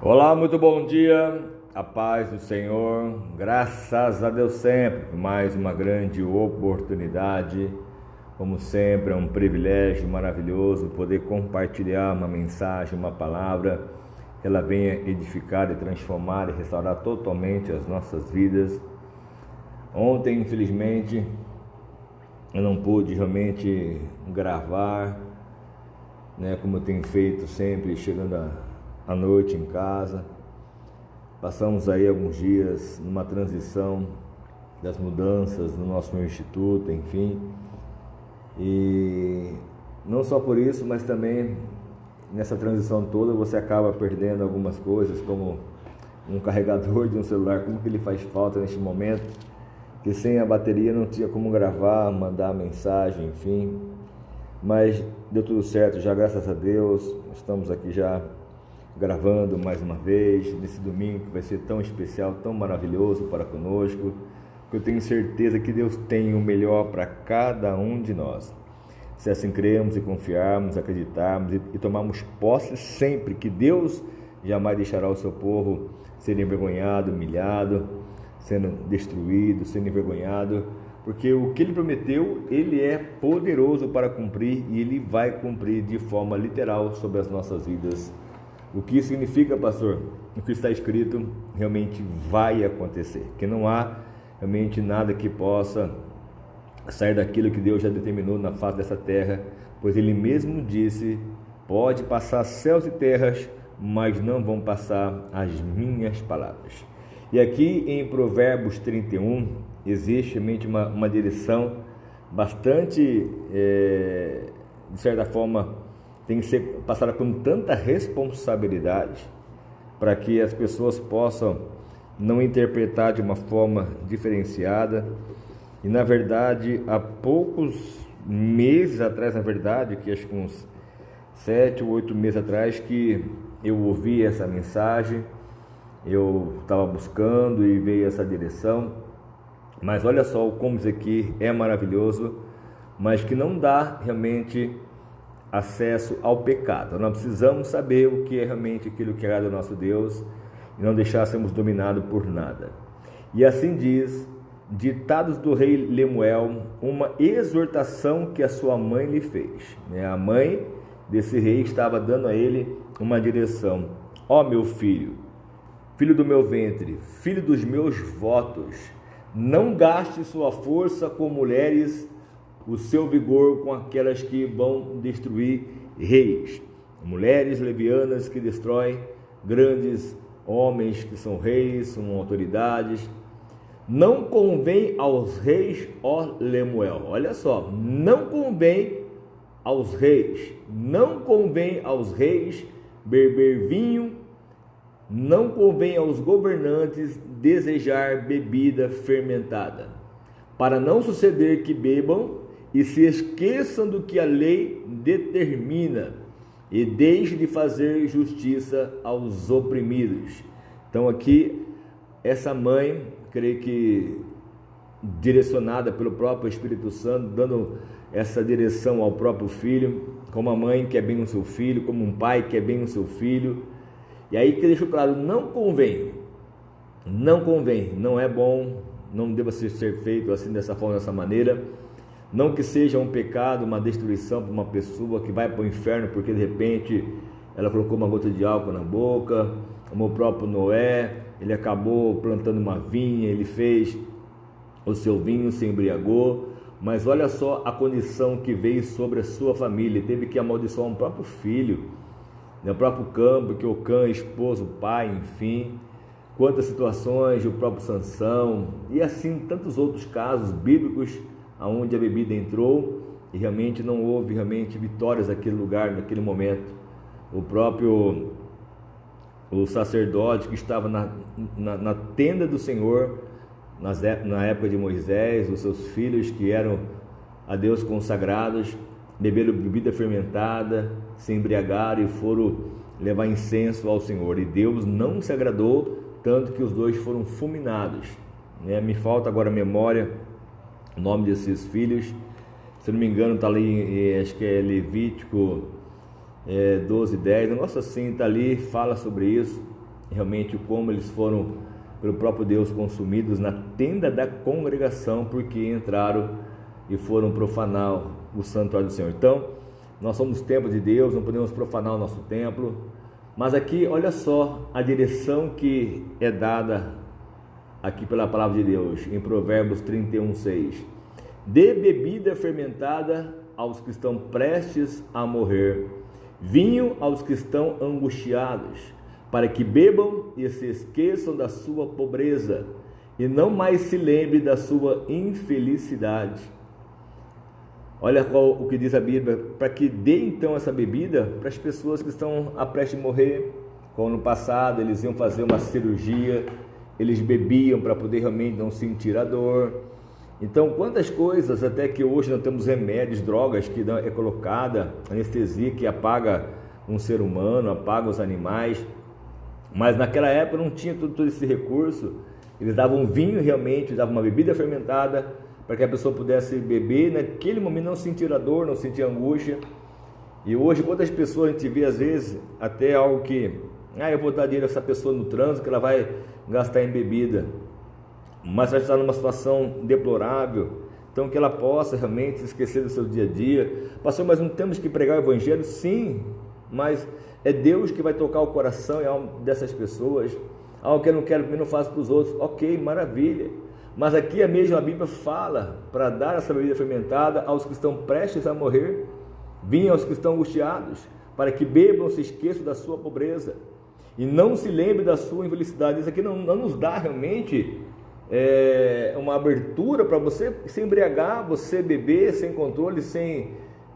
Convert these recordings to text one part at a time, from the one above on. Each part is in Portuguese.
Olá, muito bom dia, a paz do Senhor, graças a Deus sempre, mais uma grande oportunidade, como sempre é um privilégio maravilhoso poder compartilhar uma mensagem, uma palavra, que ela venha edificar e transformar e restaurar totalmente as nossas vidas. Ontem, infelizmente, eu não pude realmente gravar, como eu tenho feito sempre, chegando à noite em casa. Passamos aí alguns dias numa transição das mudanças no nosso instituto, enfim. E não só por isso, mas também nessa transição toda você acaba perdendo algumas coisas, como um carregador de um celular, como que ele faz falta neste momento, que sem a bateria não tinha como gravar, mandar mensagem, enfim. Mas deu tudo certo já, graças a Deus. Estamos aqui já gravando mais uma vez, nesse domingo que vai ser tão especial, tão maravilhoso para conosco, que eu tenho certeza que Deus tem o melhor para cada um de nós. Se assim cremos e confiarmos, acreditarmos e tomarmos posse sempre que Deus jamais deixará o seu povo ser envergonhado, humilhado, sendo destruído, sendo envergonhado, porque o que Ele prometeu, Ele é poderoso para cumprir e Ele vai cumprir de forma literal sobre as nossas vidas. O que isso significa, pastor? O que está escrito realmente vai acontecer, que não há realmente nada que possa sair daquilo que Deus já determinou na face dessa terra, pois Ele mesmo disse: pode passar céus e terras, mas não vão passar as minhas palavras. E aqui em Provérbios 31 existe realmente uma direção bastante, de certa forma, tem que ser passada com tanta responsabilidade para que as pessoas possam não interpretar de uma forma diferenciada. E na verdade, há poucos meses atrás, que acho que uns 7 ou 8 meses atrás, que eu ouvi essa mensagem, eu estava buscando e veio essa direção. Mas olha só como isso aqui é maravilhoso, mas que não dá realmente acesso ao pecado. Nós precisamos saber o que é realmente aquilo que agrada ao nosso Deus e não deixar sermos dominados por nada. E assim diz, ditados do rei Lemuel, uma exortação que a sua mãe lhe fez. A mãe desse rei estava dando a ele uma direção: ó meu filho, filho do meu ventre, filho dos meus votos, não gaste sua força com mulheres, o seu vigor com aquelas que vão destruir reis, mulheres levianas que destroem grandes homens que são reis, são autoridades. Não convém aos reis, ó Lemuel, olha só, não convém aos reis beber vinho, não convém aos governantes desejar bebida fermentada, para não suceder que bebam e se esqueçam do que a lei determina e deixem de fazer justiça aos oprimidos. Então aqui, essa mãe, creio que direcionada pelo próprio Espírito Santo, dando essa direção ao próprio filho, como a mãe quer bem o seu filho, como um pai quer bem o seu filho. E aí que deixa claro, não convém, não é bom, não deva ser feito assim, dessa forma, dessa maneira. Não que seja um pecado, uma destruição para uma pessoa que vai para o inferno porque de repente ela colocou uma gota de álcool na boca, como o próprio Noé, ele acabou plantando uma vinha, ele fez o seu vinho, se embriagou, mas olha só a condição que veio sobre a sua família, ele teve que amaldiçoar um próprio filho, o próprio campo, que o Cã, esposo, pai, enfim, quantas situações, o próprio Sansão, e assim tantos outros casos bíblicos, aonde a bebida entrou e realmente não houve realmente vitórias naquele lugar, naquele momento. O sacerdote que estava na tenda do Senhor, na época de Moisés, os seus filhos que eram a Deus consagrados, beberam bebida fermentada, se embriagaram e foram levar incenso ao Senhor, e Deus não se agradou, tanto que os dois foram fulminados. Me falta agora a memória, o nome desses filhos, se não me engano está ali, acho que é Levítico 12:10, um negócio assim, está ali, fala sobre isso. realmente como eles foram pelo próprio Deus consumidos na tenda da congregação, porque entraram e foram profanar o santuário do Senhor. Então, nós somos templo de Deus, não podemos profanar o nosso templo, mas aqui, olha só a direção que é dada aqui pela palavra de Deus, em Provérbios 31:6. Dê bebida fermentada aos que estão prestes a morrer, vinho aos que estão angustiados, para que bebam e se esqueçam da sua pobreza, e não mais se lembre da sua infelicidade. Olha o que diz a Bíblia, para que dê então essa bebida para as pessoas que estão a prestes a morrer. Como no passado eles iam fazer uma cirurgia, eles bebiam para poder realmente não sentir a dor. Então, quantas coisas, até que hoje nós temos remédios, drogas que é colocada, anestesia que apaga um ser humano, apaga os animais, mas naquela época não tinha todo esse recurso. Eles davam vinho realmente, davam uma bebida fermentada para que a pessoa pudesse beber, naquele momento não sentir a dor, não sentir a angústia. E hoje, quantas pessoas a gente vê às vezes, até algo que, eu vou dar dinheiro a essa pessoa no trânsito que ela vai gastar em bebida, mas ela está numa situação deplorável, então que ela possa realmente se esquecer do seu dia a dia. Pastor, mas não temos que pregar o evangelho? Sim, mas é Deus que vai tocar o coração e a alma dessas pessoas. Algo que eu não quero, eu não faço para os outros. Ok, maravilha. Mas aqui a mesma Bíblia fala para dar essa bebida fermentada aos que estão prestes a morrer, vinho aos que estão angustiados, para que bebam, se esqueçam da sua pobreza e não se lembre da sua infelicidade. Isso aqui não nos dá realmente uma abertura para você se embriagar, você beber sem controle, sem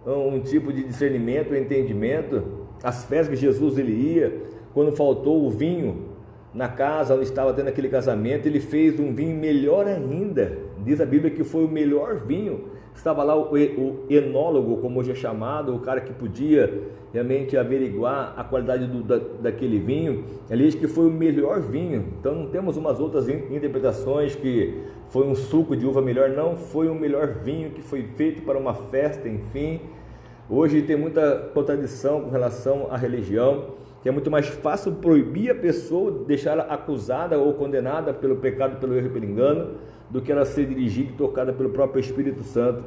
um tipo de discernimento, entendimento. As festas que Jesus ele ia, quando faltou o vinho na casa onde estava tendo aquele casamento, ele fez um vinho melhor ainda. Diz a Bíblia que foi o melhor vinho. Estava lá o enólogo, como hoje é chamado, o cara que podia realmente averiguar a qualidade daquele vinho. Ele diz que foi o melhor vinho. Então não temos umas outras interpretações que foi um suco de uva melhor. Não, foi o melhor vinho que foi feito para uma festa, enfim. Hoje tem muita contradição com relação à religião, que é muito mais fácil proibir a pessoa, deixá-la acusada ou condenada pelo pecado, pelo erro e pelo engano, do que ela ser dirigida e tocada pelo próprio Espírito Santo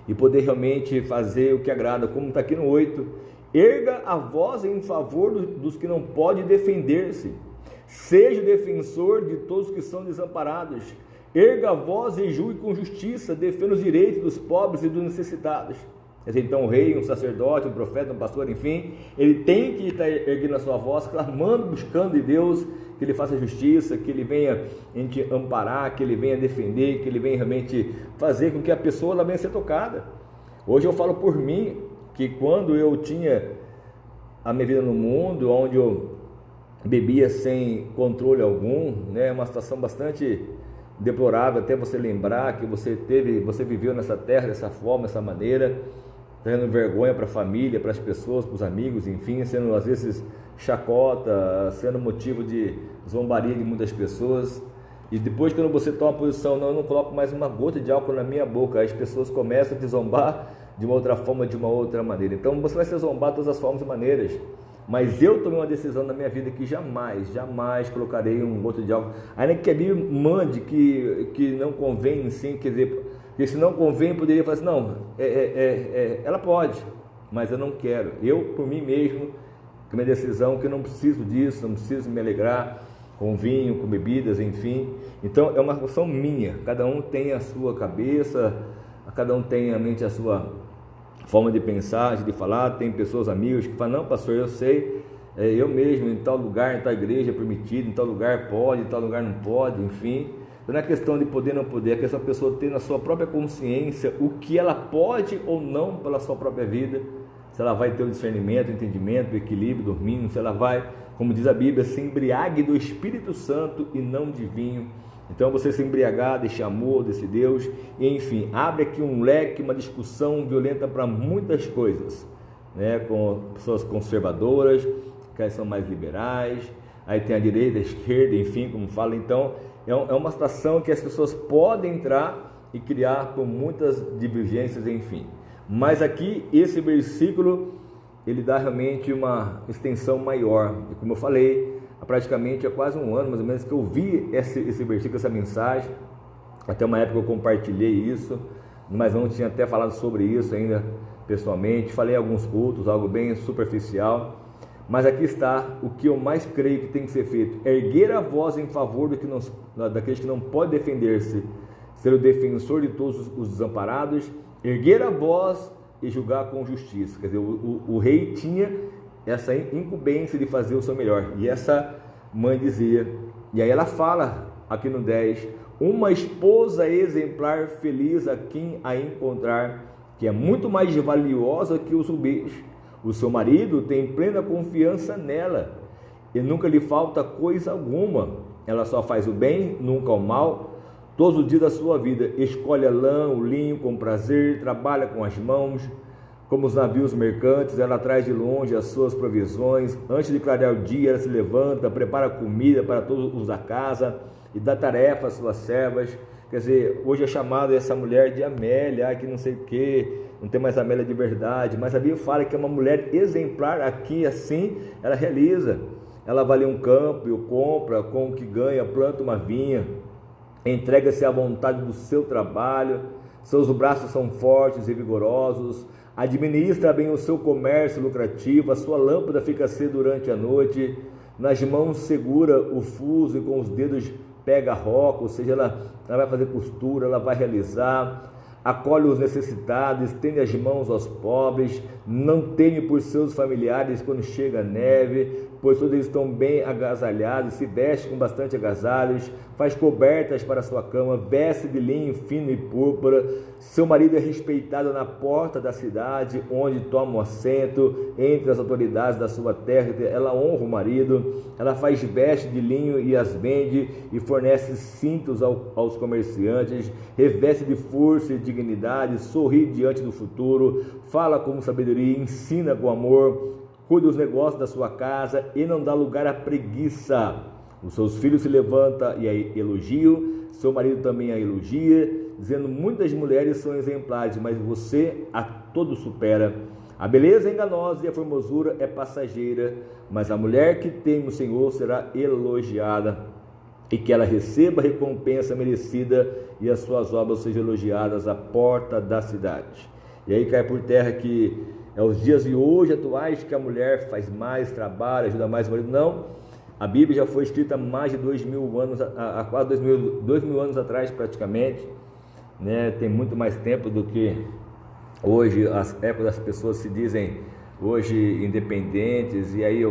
e poder realmente fazer o que agrada, como está aqui no 8. Erga a voz em favor dos que não podem defender-se, seja defensor de todos que são desamparados, erga a voz e julgue com justiça, defenda os direitos dos pobres e dos necessitados. Então o rei, um sacerdote, um profeta, um pastor, enfim, ele tem que estar erguendo a sua voz, clamando, buscando de Deus que ele faça justiça, que ele venha amparar, que ele venha defender, que ele venha realmente fazer com que a pessoa ela venha ser tocada. Hoje eu falo por mim, que quando eu tinha a minha vida no mundo, onde eu bebia sem controle algum, uma situação bastante deplorável, até você lembrar que você viveu nessa terra dessa forma, dessa maneira, trazendo vergonha para a família, para as pessoas, para os amigos, enfim, sendo às vezes chacota, sendo motivo de zombaria de muitas pessoas. E depois, quando você toma a posição, não, eu não coloco mais uma gota de álcool na minha boca, as pessoas começam a te zombar de uma outra forma, de uma outra maneira. Então você vai ser zombado de todas as formas e maneiras. Mas eu tomei uma decisão na minha vida que jamais colocarei um gota de álcool. Ainda que a Bíblia mande que não convém, sim, quer dizer, que se não convém, poderia falar assim, não, ela pode, mas eu não quero. Eu, por mim mesmo, tomei a decisão que eu não preciso disso, não preciso me alegrar com vinho, com bebidas, enfim. Então é uma função minha, cada um tem a sua cabeça, cada um tem a mente, a sua forma de pensar, de falar. Tem pessoas, amigos, que falam, não, pastor, eu sei, eu mesmo, em tal lugar, em tal igreja é permitido, em tal lugar pode, em tal lugar não pode, enfim. Então não é questão de poder ou não poder, é questão da pessoa ter na sua própria consciência o que ela pode ou não pela sua própria vida, se ela vai ter o discernimento, o entendimento, o equilíbrio, domínio, se ela vai, como diz a Bíblia, se embriague do Espírito Santo e não de vinho. Então você se embriagar desse amor, desse Deus, e enfim, abre aqui um leque, uma discussão violenta para muitas coisas, com pessoas conservadoras, que são mais liberais, aí tem a direita, a esquerda, enfim, como fala. Então é uma situação que as pessoas podem entrar e criar por muitas divergências, enfim. Mas aqui, esse versículo, ele dá realmente uma extensão maior, e como eu falei, praticamente há quase um ano, mais ou menos, que eu vi esse versículo, essa mensagem. Até uma época eu compartilhei isso, mas não tinha até falado sobre isso ainda pessoalmente. Falei em alguns cultos, algo bem superficial. Mas aqui está o que eu mais creio que tem que ser feito: erguer a voz em favor daqueles que não podem defender-se, ser o defensor de todos os desamparados, erguer a voz e julgar com justiça. Quer dizer, o rei tinha essa incumbência de fazer o seu melhor, e essa mãe dizia, e aí ela fala aqui no 10, uma esposa exemplar, feliz a quem a encontrar, que é muito mais valiosa que os rubis. O seu marido tem plena confiança nela e nunca lhe falta coisa alguma. Ela só faz o bem, nunca o mal, todos os dias da sua vida. Escolhe a lã, o linho com prazer, trabalha com as mãos, como os navios mercantes. Ela traz de longe as suas provisões. Antes de clarear o dia, ela se levanta, prepara comida para todos os da casa e dá tarefa às suas servas. Quer dizer, hoje é chamada essa mulher de Amélia, que não sei o que, não tem mais Amélia de verdade, mas a Bíblia fala que é uma mulher exemplar. Aqui assim ela realiza, ela vai um campo e o compra, com o que ganha planta uma vinha, entrega-se à vontade do seu trabalho, seus braços são fortes e vigorosos, administra bem o seu comércio lucrativo, a sua lâmpada fica acesa durante a noite, nas mãos segura o fuso e com os dedos pega a roca, ou seja, ela vai fazer costura, ela vai realizar, acolhe os necessitados, estende as mãos aos pobres, não teme por seus familiares quando chega a neve, pois todos eles estão bem agasalhados, se veste com bastante agasalhos, faz cobertas para sua cama, veste de linho fino e púrpura. Seu marido é respeitado na porta da cidade, onde toma o assento entre as autoridades da sua terra. Ela honra o marido, ela faz vestes de linho e as vende, e fornece cintos aos comerciantes, reveste de força e dignidade, sorri diante do futuro, fala com sabedoria, ensina com amor, cuida dos negócios da sua casa e não dá lugar à preguiça. Os seus filhos se levantam e a elogiam, seu marido também a elogia, dizendo: muitas mulheres são exemplares, mas você a todos supera. A beleza é enganosa e a formosura é passageira, mas a mulher que teme o Senhor será elogiada, e que ela receba a recompensa merecida e as suas obras sejam elogiadas à porta da cidade. E aí cai por terra que é os dias de hoje atuais que a mulher faz mais trabalho, ajuda mais o marido. Não, a Bíblia já foi escrita há mais de 2000 anos, há quase 2000 anos atrás praticamente, né? Tem muito mais tempo do que hoje. As épocas das pessoas se dizem hoje independentes, e aí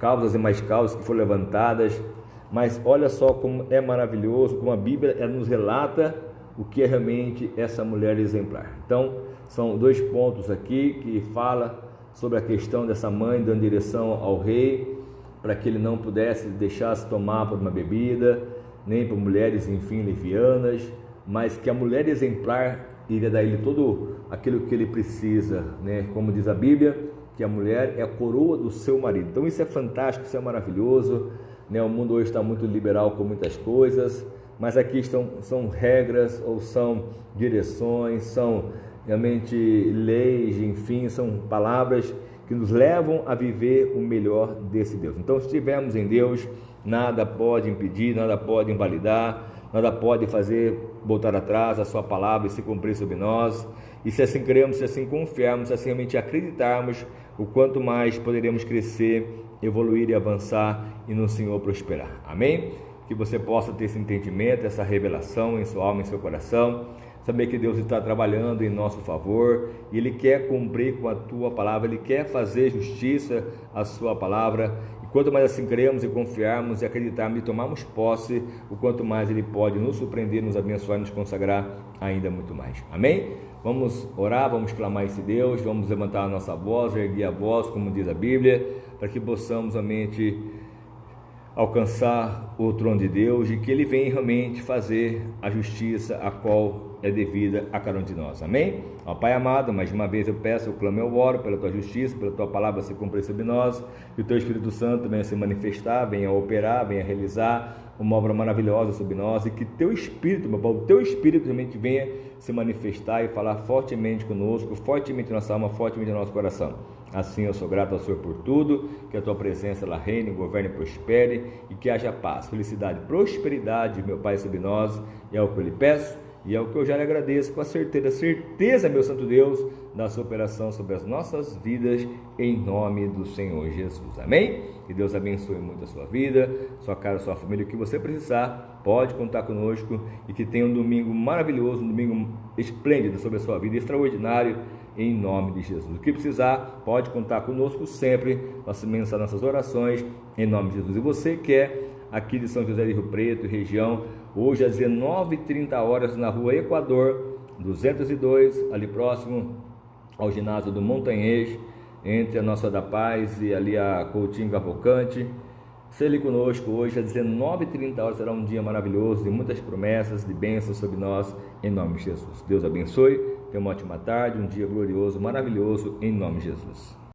causas e mais causas que foram levantadas, mas olha só como é maravilhoso, como a Bíblia ela nos relata o que é realmente essa mulher exemplar. Então, são dois pontos aqui que fala sobre a questão dessa mãe dando direção ao rei, para que ele não pudesse deixar-se tomar por uma bebida, nem por mulheres, enfim, levianas, mas que a mulher exemplar iria dar a ele todo aquilo que ele precisa, né? Como diz a Bíblia, que a mulher é a coroa do seu marido. Então isso é fantástico, isso é maravilhoso, né? O mundo hoje está muito liberal com muitas coisas, mas aqui são regras, ou são direções, são realmente leis, enfim, são palavras que nos levam a viver o melhor desse Deus. Então, se estivermos em Deus, nada pode impedir, nada pode invalidar, nada pode fazer voltar atrás a sua palavra e se cumprir sobre nós. E se assim cremos, se assim confiarmos, se assim realmente acreditarmos, o quanto mais poderemos crescer, evoluir e avançar e no Senhor prosperar. Amém? Que você possa ter esse entendimento, essa revelação em sua alma, em seu coração, saber que Deus está trabalhando em nosso favor, e Ele quer cumprir com a tua palavra, Ele quer fazer justiça à sua palavra, e quanto mais assim cremos e confiarmos e acreditarmos e tomarmos posse, o quanto mais Ele pode nos surpreender, nos abençoar e nos consagrar ainda muito mais. Amém? Vamos orar, vamos clamar esse Deus, vamos levantar a nossa voz, erguer a voz, como diz a Bíblia, para que possamos realmente alcançar o trono de Deus, e que Ele venha realmente fazer a justiça a qual é devida a cada um de nós. Amém? Ó Pai amado, mais uma vez eu peço, eu clamo, eu oro pela Tua justiça, pela Tua palavra se cumprir sobre nós, que o Teu Espírito Santo venha se manifestar, venha operar, venha realizar uma obra maravilhosa sobre nós, e que Teu Espírito, meu Pai, o Teu Espírito realmente venha se manifestar e falar fortemente conosco, fortemente em nossa alma, fortemente em nosso coração. Assim eu sou grato ao Senhor por tudo, que a Tua presença ela reine, governe e prospere, e que haja paz, felicidade, prosperidade, meu Pai, sobre nós, e é o que eu lhe peço, e é o que eu já lhe agradeço, com a certeza, meu Santo Deus, da sua operação sobre as nossas vidas, em nome do Senhor Jesus. Amém? Que Deus abençoe muito a sua vida, sua casa, sua família. O que você precisar, pode contar conosco, e que tenha um domingo maravilhoso, um domingo esplêndido sobre a sua vida, extraordinário, em nome de Jesus. O que precisar, pode contar conosco sempre, nossas mensagens, nossas orações, em nome de Jesus. E você que é aqui de São José de Rio Preto, região, hoje às 19h30, na rua Equador 202, ali próximo ao ginásio do Montanhês, entre a Nossa da Paz e ali a Coutinho Cavalcante. Seja conosco hoje às 19h30, será um dia maravilhoso, de muitas promessas, de bênçãos sobre nós, em nome de Jesus. Deus abençoe, tenha uma ótima tarde, um dia glorioso, maravilhoso, em nome de Jesus.